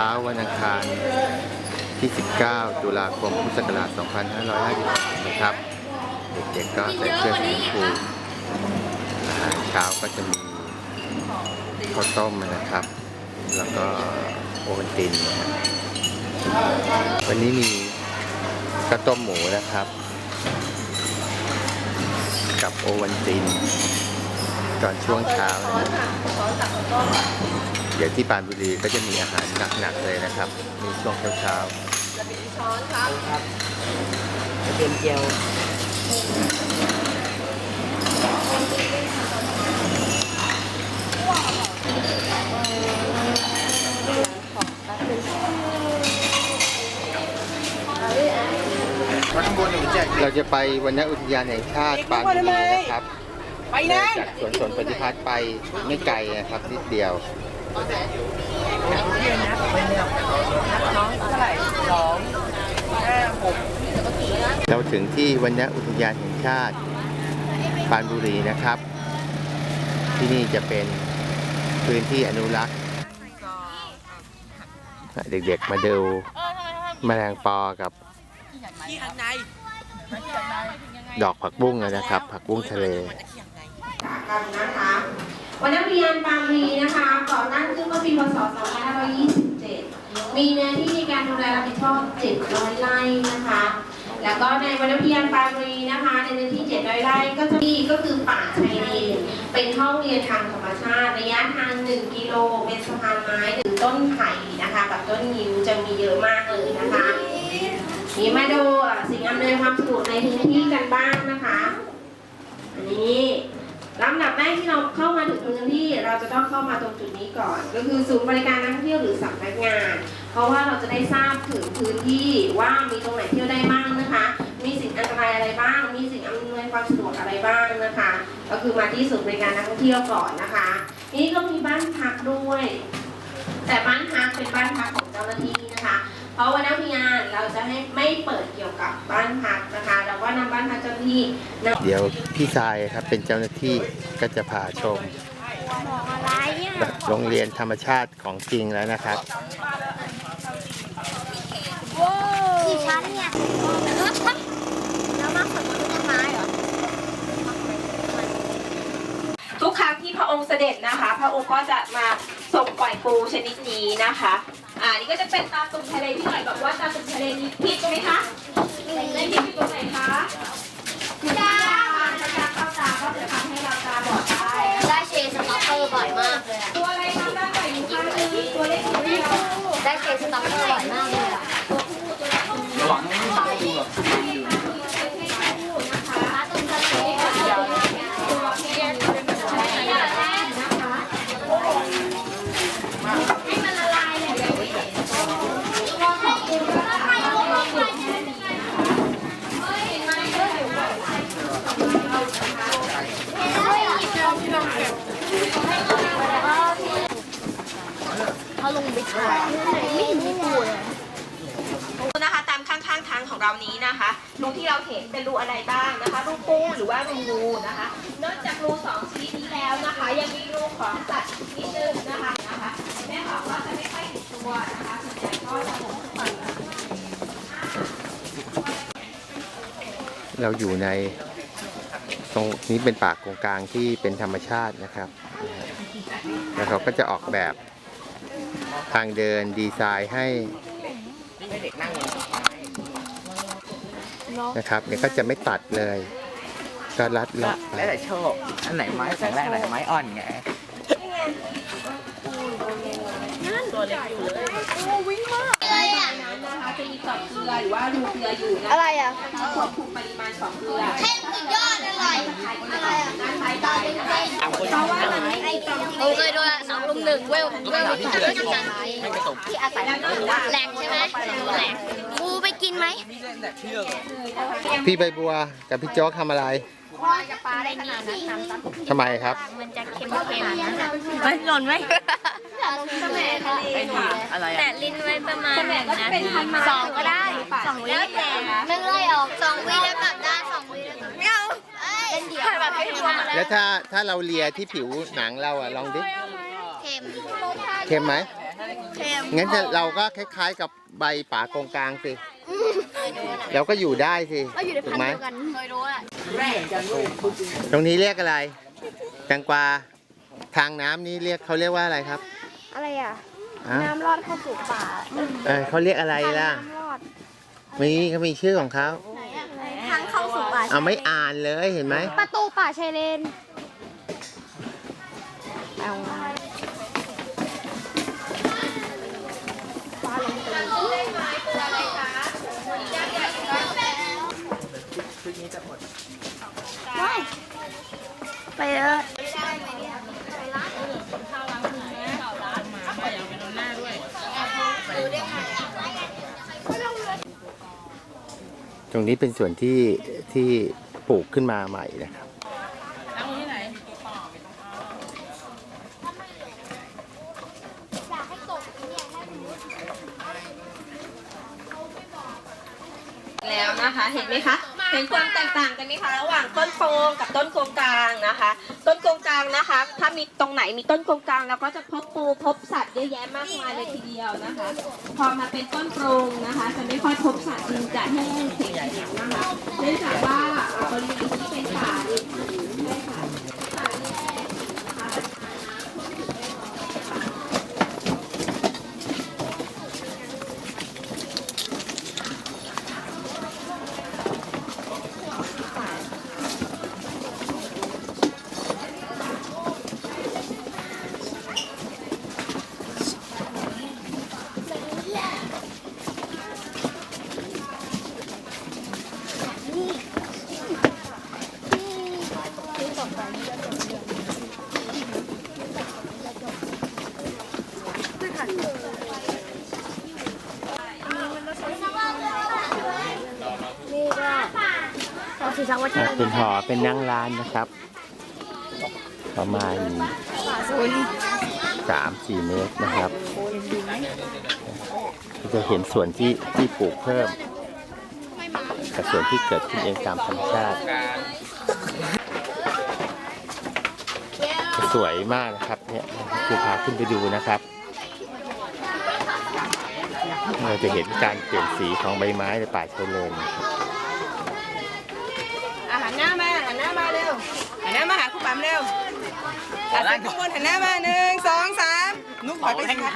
ช้าวันอังคารที่ 19 ตุลาคม พุทธศักราช 2553 นะครับ เด็กๆก็ใส่เสื้อสีชมพูอาหารเช้าก็จะมีข้าวต้มนะครับ แล้วก็โอวัลตินนะครับวันนี้มีข้าวต้มหมูนะครับ กับโอวัลตินตอนช่วงเช้านะครับเดี๋ยวที่ปรานบุรีก็จะมีอาหารหนักๆเลยนะครับมีช่วงเช้าช้อนครับกระเทียมเจียวเราจะไปวันณอุทยานแห่งชาติปรานบุรีนะครับจากสวนปฏิพัฒน์ไปไม่ไกลนะครับนิดเดียวเราถึงที่วันณอุทยานแห่งชาติปรานบุรีนะครับ ที่นี่จะเป็นพื้นที่อนุรักษ์เด็กๆมาดูแมลงปอกับดอกผักบุ้งนะครับผักบุ้งทะเลกันนะคะวันนักเรียนปรานบุรีนะคะก่อตั้งขึ้นเมื่อปีพ.ศ. 2527มีเนื้อที่ในการดูแลรับผิดชอบ700 ไร่นะคะแล้วก็ในวันนักเรียนปรานบุรีนะคะในเนื้อที่700 ไร่ก็จะมีก็คือป่าชายเลนเป็นห้องเรียนทางธรรมชาติระยะทาง1 กิโลเป็นสะพานไม้หรือต้นไผ่นะคะกับต้นงิ้วจะมีเยอะมากเลยนะคะนี่มาดูสิ่งอำนวยความสะดวกในพื้นที่กันบ้างนะคะอันนี้ลำดับแรกที่เราเข้ามาถึงพื้นที่เราจะต้องเข้ามาตรงจุดนี้ก่อนก็คือศูนย์บริการนักท่องเที่ยวหรือสำนักงานเพราะว่าเราจะได้ทราบถึงพื้นที่ว่ามีตรงไหนเที่ยวได้บ้างนะคะมีสิ่งอันตรายอะไรบ้างมีสิ่งอำนวยความสะดวกอะไรบ้างนะคะก็คือมาที่ศูนย์บริการนักท่องเที่ยวก่อนนะคะนี่ก็มีบ้านพักด้วยแต่บ้านพักเป็นบ้านพักของเจ้าหน้าที่นะคะเพราะว่านักงานเราจะไม่เปิดเกี่ยวกับบ้านพักนะคะเราก็นำบ้านพักเจ้าหน้าที่เดี๋ยวพี่ชายครับเป็นเจ้าหน้าที่ก็จะพาชมแบบโรงเรียนธรรมชาติของจริงแล้วนะครับกี่ชั้นเนี่ยแล้วมาฝึกต้นไม้เหรอทุกครั้งที่พระองค์เสด็จนะคะพระองค์ก็จะมาส่งปล่อยปูชนิดนี้นะคะนี่ก็จะเป็นตาตุ่มทะเลที่หน่อยบอกว่าตาตุ่มทะเลมีพิษไหมคะไม่พิษอยู่ตรงไหนคะคือตาเข้าตาก็จะทำให้เราตาบอดได้เชสต็อปเปอร์บ่อยมากเลยตัวอะไรคะด้านไหนอยู่ข้างนี้ตัวเล็กนิดเดียวได้เชสต็อปเปอร์บ่อยมากเลยระหว่างไม่ตายดูแบบเขาลงไปถ่ายไม่เห็นมีปูเลยนะคะตามข้างๆทางของเรานี้นะคะรูที่เราเห็นเป็นรูอะไรบ้างนะคะรูปูหรือว่ารูงูนะคะนอกจากรู2 ชนิดนี้แล้วนะคะยังมีรูของสัตว์นิดนึงนะคะแม่บอกว่าจะไม่ค่อยติดตัวนะคะส่วนใหญ่ก็จะหมดทุกคนเราอยู่ในตรงนี้เป็นป่าโกงกลางที่เป็นธรรมชาตินะครับแล้วเขาก็จะออกแบบทางเดินดีไซน์ให้นะครับเนี่ยก็จะไม่ตัดเลยก็รัดเลาะแล้วแต่โชคอันไหนไม้แข็งแรงอันไหนไม้อ่อนไงตัวเล็กอยู่เลยวิ่งมากอะไรอ่ะนะคะจะมีต่อมเกลือหรือว่ารูเกลืออยู่นะอะไรอ่ะควบคุมปริมาณของเกลือเข้มสุดยอดอะไรอ่ะน้ำใช้ได้นะคะเพราะว่าเคยดู2 ลุม 1เวลที่อาศัยแหล่งใช่ไหมแหล่งปูไปกินไหมพี่ใบบัวกับพี่โจ๊กทำอะไรปลาได้ขนาดนั้นทำไมครับมันจะเค็มไม่หล่นไหมแต่ลิ้นไว้ประมาณนะ2ก็ได้2 วิแล้วแต่1 ไล่ออก2 วิแล้วกลับได้2 วิไม่เอาเป็นเดี่ยวแบบให้รวมแล้วถ้าเราเลียที่ผิวหนังเราอะลองดิเค็มเค็มไหม งั้นเราก็คล้ายๆกับใบป่ากงกลางสิเราก็อยู่ได้สิ ก็อยู่ใน ถู พั ก น ไหม เดียวกันเคยรู้อ่ะ ตรงนี้เรียกอะไรแตงกวาทางน้ำนี้เขาเรียกว่าอะไรครับ อะไรอ่ะ ฮะ น้ำรอดเข้าสู่ป่า เขาเรียกอะไรล่ะ น้ำรอด เขามีชื่อของเขา ทางเข้าสู่ป่า เอาไม่อ่านเลยเห็นไหม ประตูป่าชายเลนไปเถอะ ตรงนี้เป็นส่วนที่ปลูกขึ้นมาใหม่นะครับ แล้วนะคะเห็นไหมคะเห็นความแตกต่างกันไหมคะระหว่างต้นโครงกับต้นโครงกลางนะคะ ต้นโครงกลางนะคะ ถ้ามีตรงไหนมีต้นโครงกลางเราก็จะพบปูพบสัตว์เยอะแยะมากมายเลยทีเดียวนะคะ พอมาเป็นต้นโปรงนะคะ จะไม่ค่อยพบสัตว์จึงจะแห้งแข็งนะคะเนื่องจากว่าบริเวณที่เป็นป่าดิบด้วยค่ะป่าดิบนะคะ นี่ก็เราสีสังวัฒน์ เป็นหอเป็นนั่งร้านนะครับ ประมาณ 3-4 เมตรนะครับจะเห็นส่วนที่ปลูกเพิ่มกับส่วนที่เกิดขึ้นเองตามธรรมชาติสวยมากนะครับเนี่ยคือพาขึ้นไปดูนะครับเราจะเห็นการเปลี่ยนสีของใบไม้ในป่าชายเลนนะครับ หันหน้ามาเร็วหันหน้ามาหาครูปั๊มเร็วหันหน้าข้างบนหันหน้ามา1 2 3นุ๊กถอยไปสิคะ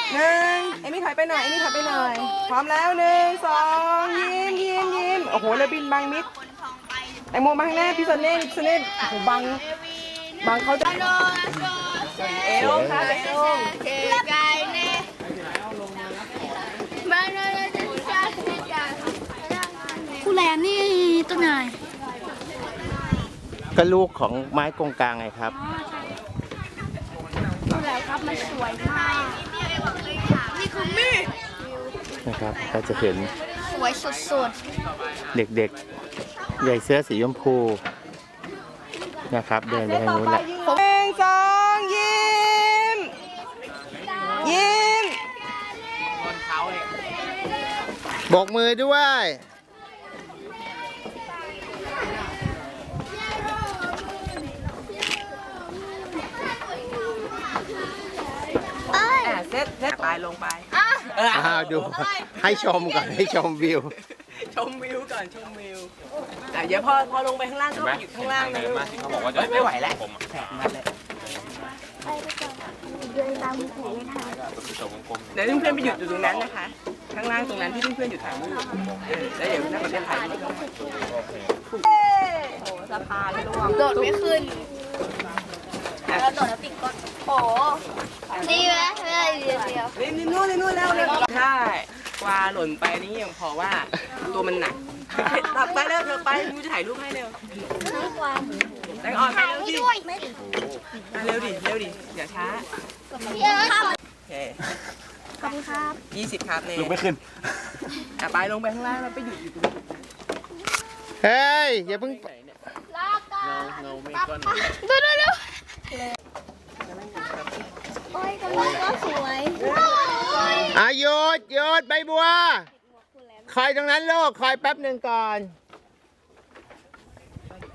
1เอมี่ถอยไปหน่อยพร้อมแล้ว1 2ยิ้มโอ้โหเลยบินบังมิดแตงโมมาข้างหน้าพี่สนเน่โอ้โหบังเขาจะเอลงค่ะเอลง ผู้แลนนี่ต้นไหน ก็ลูกของไม้กงกลางไงครับ ผู้แลครับมันสวยมากนี่คือมีด นะครับเราจะเห็น สวยสุด เด็กๆใหญ่เสื้อสีชมพูนะครับ เดินไปทางนู้นแหละ 1 2ยิ้ม โบกมือด้วย เซ็ตไปลงไป อ้าวดู ให้ชมก่อนให้ชมวิว ชมวิวก่อนเดี๋ยวพอลงไปข้างล่างก็ไปหยุดข้างล่างนะลูก เขาบอกว่าจะ ไม่ไหวแล้ว ผม เดินตามหูไม่ทัน เดี๋ยวเพื่อนๆไปหยุดอยู่ตรงนั้นนะคะ ข้างล่างตรงนั้นที่เพื่อนๆหยุดถ่ายรูปแล้วเดี๋ยวนั่งกับเพื่อนถ่ายรูปโอ้สะพานร่วง โดดไม่ขึ้นแล้วโดดแล้วติดก้นโอ้ดีไหมไม่ได้เดียว นี่นู่นแล้วใช่กวาหล่นไปนี่ยังพอว่าตัวมันหนักตักไปเร็วเธอไปยูจะถ่ายรูปให้เร็วแตงอ่อนไปเร็วดิ ด้วย เร็วดิอย่าช้า เยอะครับ โอเค ขอบคุณครับ 20ครับเนี่ย ลุกไม่ขึ้น ไปลงไปข้างล่างแล้วไปหยุดอยู่ตรงนี้ เฮ้ย อย่าเพิ่ง ลากัน เงาไม่ก้อน ดูโอ้ยกำลังก็สวย หยุดใบบัว คอยตรงนั้นลูกคอยแป๊บหนึ่งก่อน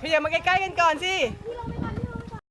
ขยับมาใกล้ๆกันก่อนสิ พี่